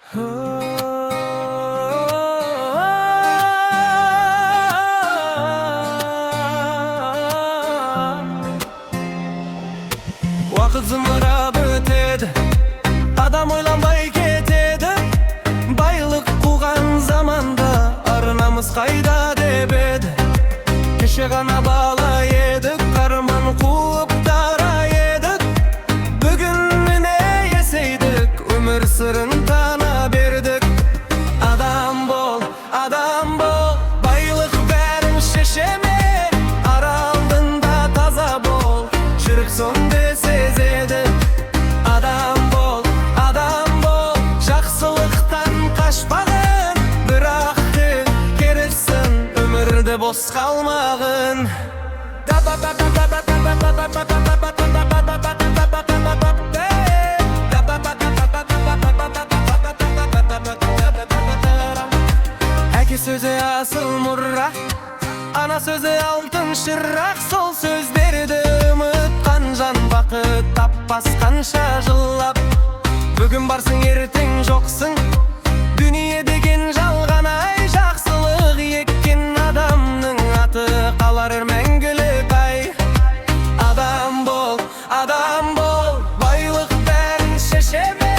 Vaqt zımırab ötedi, adam oylanbay ketedi. Baylık kuğan zamanda arınamız qayda deb edi. Kişi gana bağla yedik, karman kuup dara yedik. Bugün ne yeseydik, ömür sırrın tana berdik. Adam bol, baylık berin şişeme. Ara aldığında taza bol, çırık son sezedi. Adam bol, жақсылықтан қашпағын. Бірақ те керексің, өмірде бос қалмағын. Әке сөзі асыл мұра, ана сөзі алтын шырақ. Сол сөздерді ұмытқан жан бақыт таппас қанша жылап. Бүгін барсың, ертең жоқсың, дүние деген жалған ай. Жақсылық еккен адамның аты қалар мәңгілік ай. Адам бол, байлық бәрін шешеме.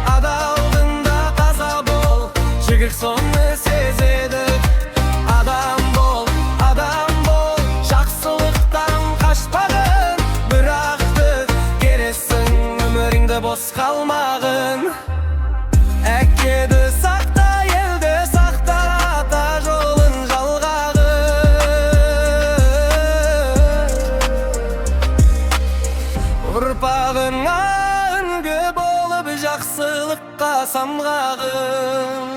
Адалдığında таза бол, жігіт соны сезеді. Адам бол, жақсылықтан қашпағын. Бірақ те керексің, өміріңде бос қалмағын. Әкеді сақта, елді сақта, ата жолын жалғағын. Ұрпағыңа үңгі болып, жақсылыққа самғағын.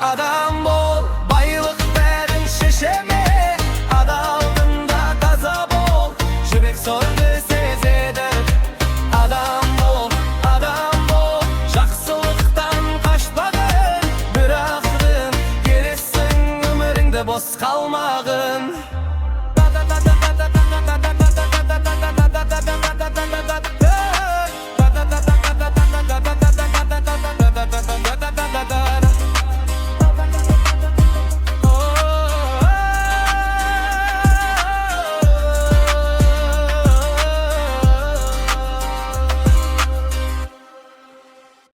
Adam bol, байлық бәрін шешеме. Адалдığında таза бол, жүрек соны сезеді. Адам бол, жақсылықтан қашпағын. Бірақ те керексің, өміріңде бос қалмағын.